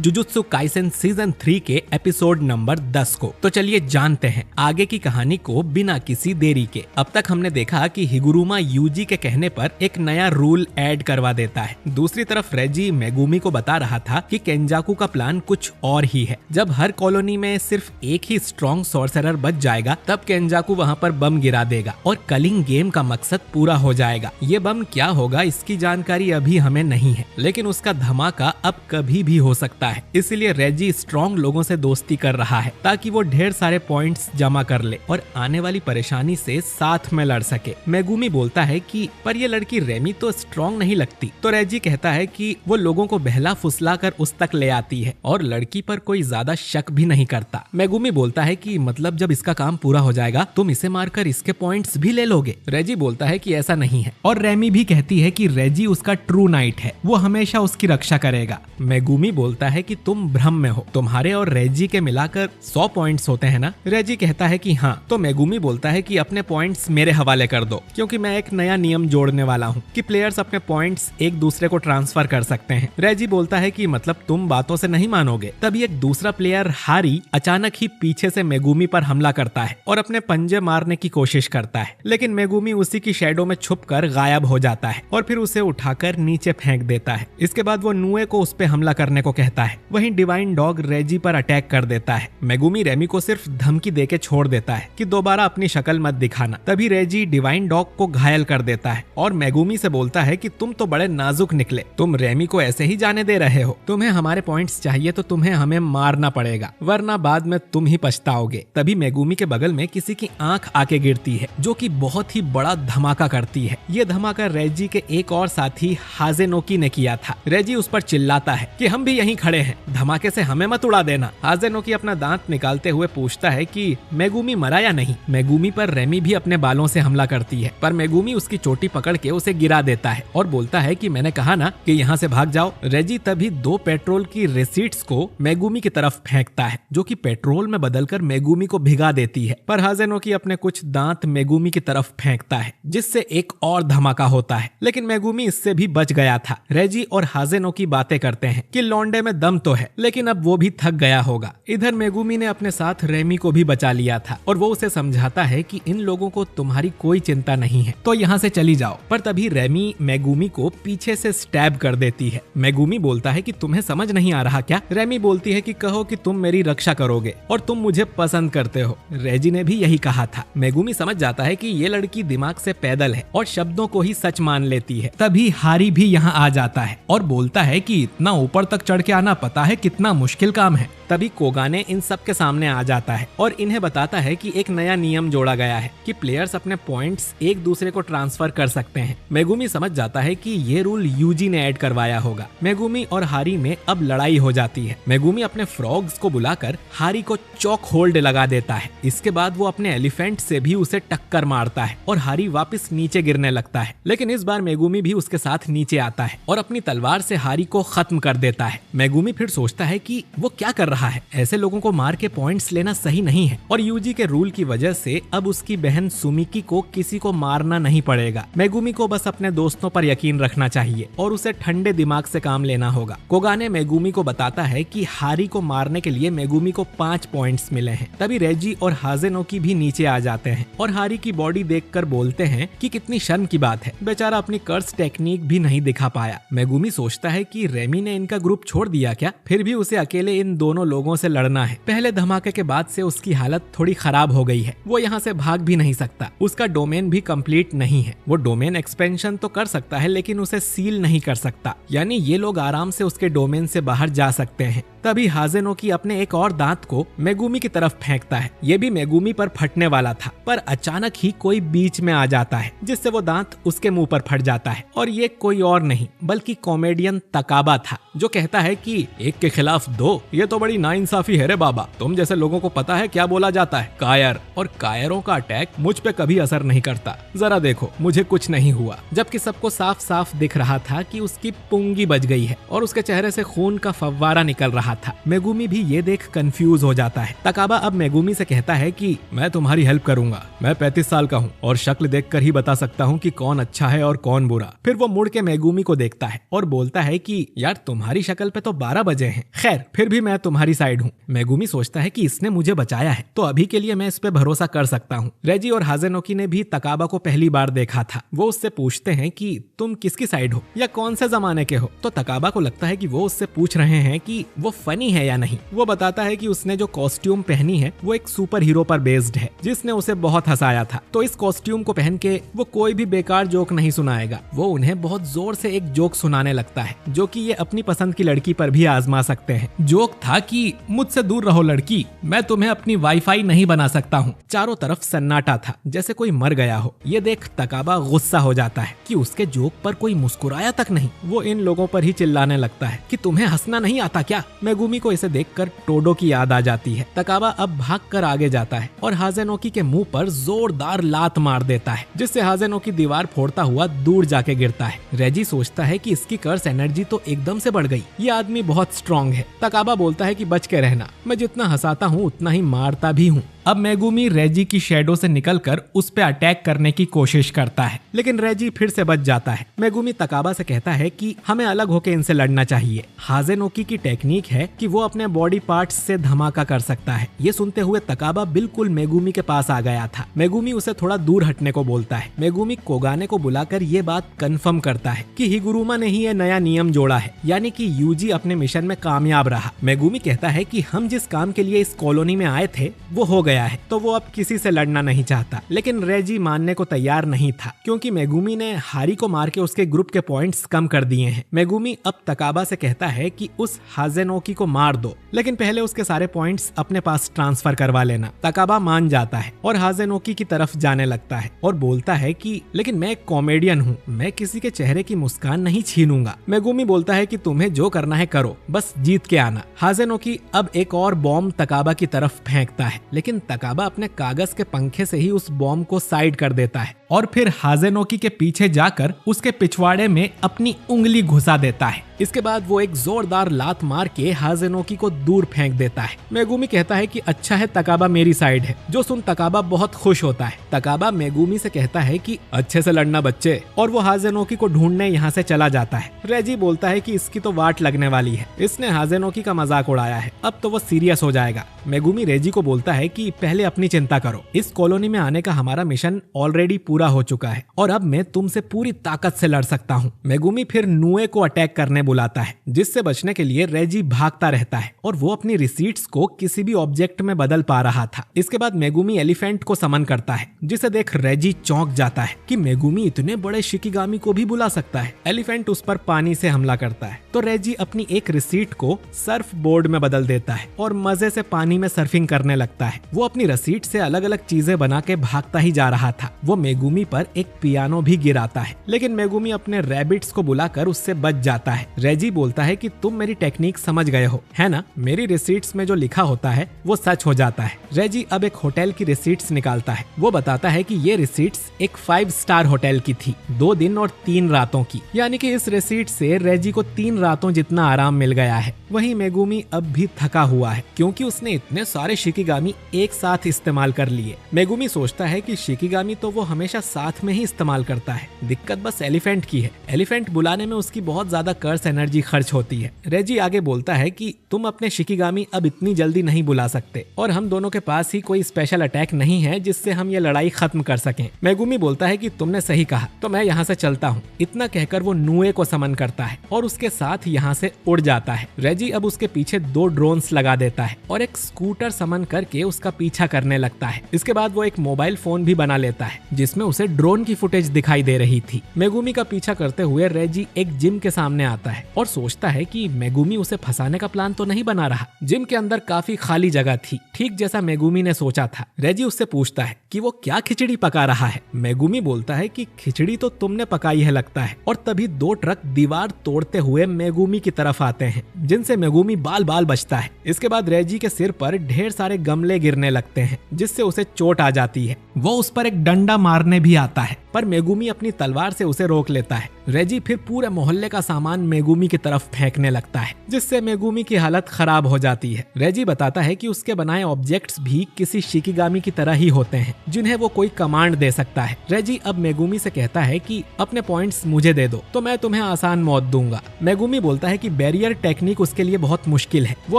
Jujutsu Kaisen season 3 के episode number 10 को। तो चलिए जानते हैं आगे की कहानी को बिना किसी देरी के। अब तक हमने देखा कि हिगुरुमा यूजी के कहने पर एक नया रूल ऐड करवा देता है। दूसरी तरफ रेजी मेगुमी को बता रहा था कि केंजाकू का प्लान कुछ और ही है। जब हर कॉलोनी में सिर्फ एक ही स्ट्रॉन्ग सॉर्सरर बच जाएगा तब केंजाकू वहां पर बम गिरा देगा और कलिंग गेम का मकसद पूरा हो जाएगा। ये बम क्या होगा इसकी जानकारी अभी हमें नहीं है, लेकिन उसका धमाका अब कभी भी हो सकता है। इसलिए रेजी स्ट्रॉन्ग लोगों से दोस्ती कर रहा है ताकि वो ढेर सारे पॉइंट्स जमा कर ले और आने वाली परेशानी से साथ में लड़ सके। मेगुमी बोलता है कि पर ये लड़की रेमी तो स्ट्रॉन्ग नहीं लगती। तो रेजी कहता है कि वो लोगों को बहला फुसला कर उस तक ले आती है और लड़की पर कोई ज्यादा शक भी नहीं करता। मेगुमी बोलता है कि मतलब जब इसका काम पूरा हो जाएगा तुम इसे मारकर इसके पॉइंट्स भी ले लोगे। रेजी बोलता है कि ऐसा नहीं है और रेमी भी कहती है कि रेजी उसका ट्रू नाइट है, वो हमेशा उसकी रक्षा करेगा। मेगुमी बोलता है कि तुम भ्रम में हो, तुम्हारे और रेजी के मिलाकर 100 पॉइंट्स होते हैं ना। रेजी कहता है कि हाँ। तो मेगुमी बोलता है कि अपने पॉइंट्स मेरे हवाले कर दो क्योंकि मैं एक नया नियम जोड़ने वाला हूँ कि प्लेयर्स अपने पॉइंट्स एक दूसरे को ट्रांसफर कर सकते हैं। रेजी बोलता है कि मतलब तुम बातों से नहीं मानोगे। तभी एक दूसरा प्लेयर हारी अचानक ही पीछे से मेगुमी पर हमला करता है और अपने पंजे मारने की कोशिश करता है, लेकिन मेगुमी उसी की शैडो में छुपकर गायब हो जाता है और फिर उसे उठाकर नीचे फेंक देता है। इसके बाद वो नुए को उस पे हमला करने को कहता है। वहीं डिवाइन डॉग रेजी पर अटैक कर देता है। मेगुमी रेमी को सिर्फ धमकी देके छोड़ देता है कि दोबारा अपनी शक्ल मत दिखाना। तभी रेजी डिवाइन डॉग को घायल कर देता है और मेगुमी से बोलता है कि तुम तो बड़े नाजुक निकले, तुम रेमी को ऐसे ही जाने दे रहे हो। तुम्हें हमारे पॉइंट्स चाहिए तो तुम्हें हमें मारना पड़ेगा, वरना बाद में तुम ही पछताओगे। तभी मेगुमी के बगल में किसी की आंख आके गिरती है जो कि बहुत ही बड़ा धमाका करती है। ये धमाका रेजी के एक और साथी हाजेनोकी ने किया था। रेजी उस पर चिल्लाता है कि हम भी यहीं खड़े हैं, धमाके से हमें मत उड़ा देना। हाजेनोकी अपना दांत निकालते हुए पूछता है कि मेगुमी मरा या नहीं। मेगुमी पर रेमी भी अपने बालों से हमला करती है, पर मेगुमी उसकी चोटी पकड़ के उसे गिरा देता है और बोलता है कि मैंने कहा ना कि यहाँ से भाग जाओ। रेजी तभी 2 पेट्रोल की रिसीट्स को मेगुमी की तरफ फेंकता है जो कि पेट्रोल में बदलकर मेगुमी को भिगा देती है, पर हाजेनोकी अपने कुछ दांत मेगुमी की तरफ फेंकता है जिससे एक और धमाका होता है, लेकिन मेगुमी इससे भी बच गया था। रेजी और हाजेनोकी बातें करते हैं कि लौंडे में दम तो है, लेकिन अब वो भी थक गया होगा। इधर मेगुमी ने अपने साथ रेमी को भी बचा लिया था और वो उसे समझाता है कि इन लोगों को तुम्हारी कोई चिंता नहीं है तो यहाँ से चली जाओ। पर तभी रेमी मेगुमी को पीछे से स्टैब कर देती है। मेगुमी बोलता है कि तुम्हें समझ नहीं आ रहा क्या। रेमी बोलती है कि कहो कि तुम मेरी रक्षा करोगे और तुम मुझे पसंद करते हो। रेजी ने भी यही कहा था। मेगुमी समझ जाता है कि ये लड़की दिमाग से पैदल है और शब्दों को ही सच मान लेती है। तभी हारी भी यहाँ आ जाता है और बोलता है कि इतना ऊपर तक चढ़ के आना पता है कितना मुश्किल काम है। तभी कोगाने इन सब के सामने आ जाता है और इन्हें बताता है कि एक नया नियम जोड़ा गया है कि प्लेयर्स अपने पॉइंट्स एक दूसरे को ट्रांसफर कर सकते हैं। मेगुमी समझ जाता है कि ये रूल यूजी ने ऐड करवाया होगा। मेगुमी और हारी में अब लड़ाई हो जाती है। मेगुमी अपने फ्रॉग्स को बुलाकर हारी को चॉक होल्ड लगा देता है। इसके बाद वो अपने एलिफेंट से भी उसे टक्कर मारता है और हारी वापस नीचे गिरने लगता है, लेकिन इस बार मेगुमी भी उसके साथ नीचे आता है और अपनी तलवार से हारी को खत्म कर देता है। मेगुमी फिर सोचता है कि वो क्या कर रहा है, ऐसे लोगों को मार के पॉइंट्स लेना सही नहीं है और यूजी के रूल की वजह से अब उसकी बहन सुमिकी को किसी को मारना नहीं पड़ेगा। मेगुमी को बस अपने दोस्तों पर यकीन रखना चाहिए और उसे ठंडे दिमाग से काम लेना होगा। कोगाने मेगुमी को बताता है कि हारी को मारने के लिए मेगुमी को 5 पॉइंट्स मिले हैं। तभी रेजी और हाजेनोकी भी नीचे आ जाते हैं और हारी की बॉडी देखकर बोलते हैं कि कितनी शर्म की बात है, बेचारा अपनी कर्स टेक्निक भी नहीं दिखा पाया। मेगुमी सोचता है कि रेमी ने इनका ग्रुप छोड़ दिया क्या, फिर भी उसे अकेले इन दोनों लोगों से लड़ना है। पहले धमाके के बाद से उसकी हालत थोड़ी खराब हो गई है, वो यहाँ से भाग भी नहीं सकता। उसका डोमेन भी कंप्लीट नहीं है। वो डोमेन एक्सपेंशन तो कर सकता है लेकिन उसे सील नहीं कर सकता, यानी ये लोग आराम से उसके डोमेन से बाहर जा सकते हैं। तभी हाजेनोकी अपने एक और दांत को मेगुमी की तरफ फेंकता है। ये भी मेगुमी पर फटने वाला था, पर अचानक ही कोई बीच में आ जाता है जिससे वो दांत उसके मुंह पर फट जाता है और ये कोई और नहीं बल्कि कॉमेडियन तकाबा था जो कहता है कि 1 के खिलाफ 2, ये तो बड़ी नाइंसाफी है रे बाबा। तुम जैसे लोगों को पता है क्या बोला जाता है, कायर, और कायरों का अटैक मुझ पे कभी असर नहीं करता। जरा देखो मुझे कुछ नहीं हुआ। जबकि सबको साफ साफ दिख रहा था कि उसकी पुंगी बच गई है और उसके चेहरे से खून का फव्वारा निकल रहा रहा था। मेगुमी भी ये देख कंफ्यूज हो जाता है। तकाबा अब मेगुमी से कहता है कि मैं तुम्हारी हेल्प करूंगा, मैं 35 साल का हूँ और शक्ल देखकर ही बता सकता हूँ कि कौन अच्छा है और कौन बुरा। फिर वो मुड़ के मेगुमी को देखता है और बोलता है कि यार तुम्हारी शक्ल पे तो 12 बजे हैं, खैर फिर भी मैं तुम्हारी साइड हूँ। मेगुमी सोचता है कि इसने मुझे बचाया है तो अभी के लिए मैं इस पे भरोसा कर सकता हूँ। रेजी और हाजेनोकी ने भी तकाबा को पहली बार देखा था। वो उससे पूछते हैं कि तुम किसकी साइड हो या कौन से जमाने के हो। तो तकाबा को लगता है कि वो उससे पूछ रहे हैं कि वो फनी है या नहीं। वो बताता है कि उसने जो कॉस्ट्यूम पहनी है वो एक सुपर हीरो पर बेस्ड है जिसने उसे बहुत हंसाया था, तो इस कॉस्ट्यूम को पहन के वो कोई भी बेकार जोक नहीं सुनाएगा। वो उन्हें बहुत जोर से एक जोक सुनाने लगता है जो कि ये अपनी पसंद की लड़की पर भी आजमा सकते हैं। जोक था कि मुझसे दूर रहो लड़की, मैं तुम्हें अपनी वाईफाई नहीं बना सकता हूँ। चारों तरफ सन्नाटा था जैसे कोई मर गया हो। ये देख तकाबा गुस्सा हो जाता है कि उसके जोक पर कोई मुस्कुराया तक नहीं। वो इन लोगों पर ही चिल्लाने लगता है कि तुम्हें हंसना नहीं आता क्या। मेगुमी को इसे देखकर टोडो की याद आ जाती है। तकाबा अब भागकर आगे जाता है और हाजेनोकी के मुंह पर जोरदार लात मार देता है जिससे हाजेनोकी दीवार फोड़ता हुआ दूर जाके गिरता है। रेजी सोचता है कि इसकी कर्स एनर्जी तो एकदम से बढ़ गई, ये आदमी बहुत स्ट्रॉन्ग है। तकाबा बोलता है कि बच के रहना, मैं जितना हंसाता हूँ उतना ही मारता भी हूँ। अब मेगुमी रेजी की शैडो से निकलकर उस पे अटैक करने की कोशिश करता है लेकिन रेजी फिर से बच जाता है। मेगुमी तकाबा से कहता है कि हमें अलग होकर इनसे लड़ना चाहिए। हाजेनोकी की टेक्निक है कि वो अपने बॉडी पार्ट्स से धमाका कर सकता है। ये सुनते हुए तकाबा बिल्कुल मेगुमी के पास आ गया था। मेगुमी उसे थोड़ा दूर हटने को बोलता है। मेगुमी कोगाने को बुलाकर ये बात कंफर्म करता है कि हिगुरुमा ने ही ये नया नियम जोड़ा है, यानी कि यूजी अपने मिशन में कामयाब रहा। मेगुमी कहता है कि हम जिस काम के लिए इस कॉलोनी में आए थे वो हो गया है, तो वो अब किसी से लड़ना नहीं चाहता। लेकिन रेजी मानने को तैयार नहीं था क्योंकि मेगुमी ने हारी को मार के उसके ग्रुप के पॉइंट्स कम कर दिए हैं। मेगुमी अब तकाबा से कहता है कि उस हाजेनोकी को मार दो, लेकिन पहले उसके सारे पॉइंट्स अपने पास ट्रांसफर करवा लेना। तकाबा मान जाता है और हाजेनोकी की तरफ जाने लगता है और बोलता है कि लेकिन मैं एक कॉमेडियन हूँ, मैं किसी के चेहरे की मुस्कान नहीं छीनूंगा। मेगुमी बोलता है कि तुम्हें जो करना है करो, बस जीत के आना। हाजेनोकी अब एक और बॉम्ब तकाबा की तरफ फेंकता है लेकिन तकाबा अपने कागज के पंखे से ही उस बॉम्ब को साइड कर देता है और फिर हाजेनोकी के पीछे जाकर उसके पिछवाड़े में अपनी उंगली घुसा देता है। इसके बाद वो एक जोरदार लात मार के हाजेनोकी को दूर फेंक देता है। मेगुमी कहता है कि अच्छा है तकाबा मेरी साइड है, जो सुन तकाबा बहुत खुश होता है। तकाबा मेगुमी से कहता है कि अच्छे से लड़ना बच्चे, और वो हाजेनोकी को ढूंढने यहाँ से चला जाता है। रेजी बोलता है कि इसकी तो वाट लगने वाली है, इसने हाजेनोकी का मजाक उड़ाया है, अब तो वो सीरियस हो जाएगा। मेगुमी रेजी को बोलता है कि पहले अपनी चिंता करो, इस कॉलोनी में आने का हमारा मिशन ऑलरेडी पूरा हो चुका है और अब मैं तुमसे पूरी ताकत से लड़ सकता हूँ। मेगुमी फिर नुए को अटैक करने बुलाता है जिससे बचने के लिए रेजी भागता रहता है और वो अपनी रिसीट्स को किसी भी ऑब्जेक्ट में बदल पा रहा था। इसके बाद मेगुमी एलिफेंट को समन करता है जिसे देख रेजी चौंक जाता है कि मेगुमी इतने बड़े शिकिगामी को भी बुला सकता है। एलिफेंट उस पर पानी से हमला करता है तो रेजी अपनी एक रिसीट को सर्फ बोर्ड में बदल देता है और मजे से पानी में सर्फिंग करने लगता है। वो अपनी रिसीट से अलग अलग चीजें बना के भागता ही जा रहा था। वो मेगुमी पर एक पियानो भी गिराता है लेकिन मेगुमी अपने रैबिट्स को बुलाकर उससे बच जाता है। रेजी बोलता है कि तुम मेरी टेक्निक समझ गए हो, है ना? मेरी रिसीट्स में जो लिखा होता है वो सच हो जाता है। रेजी अब एक होटल की रिसीट्स निकालता है। वो बताता है कि ये रिसीट्स एक 5 स्टार होटल की थी, 2 दिन और 3 रातों की, यानी कि इस रिसीट से रेजी को 3 रातों जितना आराम मिल गया है। वहीं मेगुमी अब भी थका हुआ है क्योंकि उसने इतने सारे शिकिगामी एक साथ इस्तेमाल कर लिए। मेगुमी सोचता है कि शिकिगामी तो वो हमेशा साथ में ही इस्तेमाल करता है, दिक्कत बस एलिफेंट की है। एलिफेंट बुलाने में उसकी बहुत ज्यादा कर्स एनर्जी खर्च होती है। रेजी आगे बोलता है कि तुम अपने शिकिगामी अब इतनी जल्दी नहीं बुला सकते और हम दोनों के पास ही कोई स्पेशल अटैक नहीं है जिससे हम ये लड़ाई खत्म कर सकें। मेगुमी बोलता है कि तुमने सही कहा, तो मैं यहाँ से चलता हूँ। इतना कहकर वो नुए को समन करता है और उसके साथ यहाँ से उड़ जाता है। रेजी अब उसके पीछे 2 ड्रोन्स लगा देता है और एक स्कूटर समन करके उसका पीछा करने लगता है। इसके बाद वो एक मोबाइल फोन भी बना लेता है जिसमें उसे ड्रोन की फुटेज दिखाई दे रही थी। मेगुमी का पीछा करते हुए रेजी एक जिम के सामने आता है और सोचता है कि मेगुमी उसे फंसाने का प्लान तो नहीं बना रहा। जिम के अंदर काफी खाली जगह थी, ठीक जैसा मेगुमी ने सोचा था। रेजी उससे पूछता है कि वो क्या खिचड़ी पका रहा है। मेगुमी बोलता है कि खिचड़ी तो तुमने पकाई है लगता है, और तभी 2 ट्रक दीवार तोड़ते हुए मेगुमी की तरफ आते हैं जिनसे मेगुमी बाल बाल बचता है। इसके बाद रेजी के सिर पर ढेर सारे गमले गिरने लगते हैं जिससे उसे चोट आ जाती है। वो उस पर एक डंडा मारने भी आता है पर मेगुमी अपनी तलवार से उसे रोक लेता है रेजी फिर पूरे मोहल्ले का सामान मेगुमी की तरफ फेंकने लगता है, जिससे मेगुमी की हालत खराब हो जाती है। रेजी बताता है कि उसके बनाए ऑब्जेक्ट्स भी किसी शिकिगामी की तरह ही होते हैं, जिन्हें वो कोई कमांड दे सकता है। रेजी अब मेगुमी से कहता है कि अपने पॉइंट्स मुझे दे दो तो मैं तुम्हें आसान मौत दूंगा। मेगुमी बोलता है कि बैरियर टेक्निक उसके लिए बहुत मुश्किल है, वो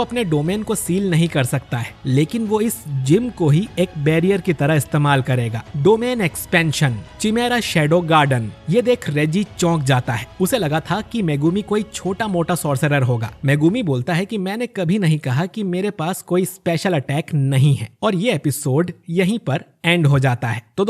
अपने डोमेन को सील नहीं कर सकता है, लेकिन वो इस जिम को ही एक बैरियर की तरह इस्तेमाल करेगा। Domain expansion, Chimera shadow garden. ये देख रेजी चौंक जाता है, उसे लगा था कि मेगुमी कोई छोटा मोटा सॉर्सरर होगा। मेगुमी बोलता है कि मैंने कभी नहीं कहा कि मेरे पास कोई स्पेशल अटैक नहीं है। और ये एपिसोड यहीं पर एंड हो जाता है। तो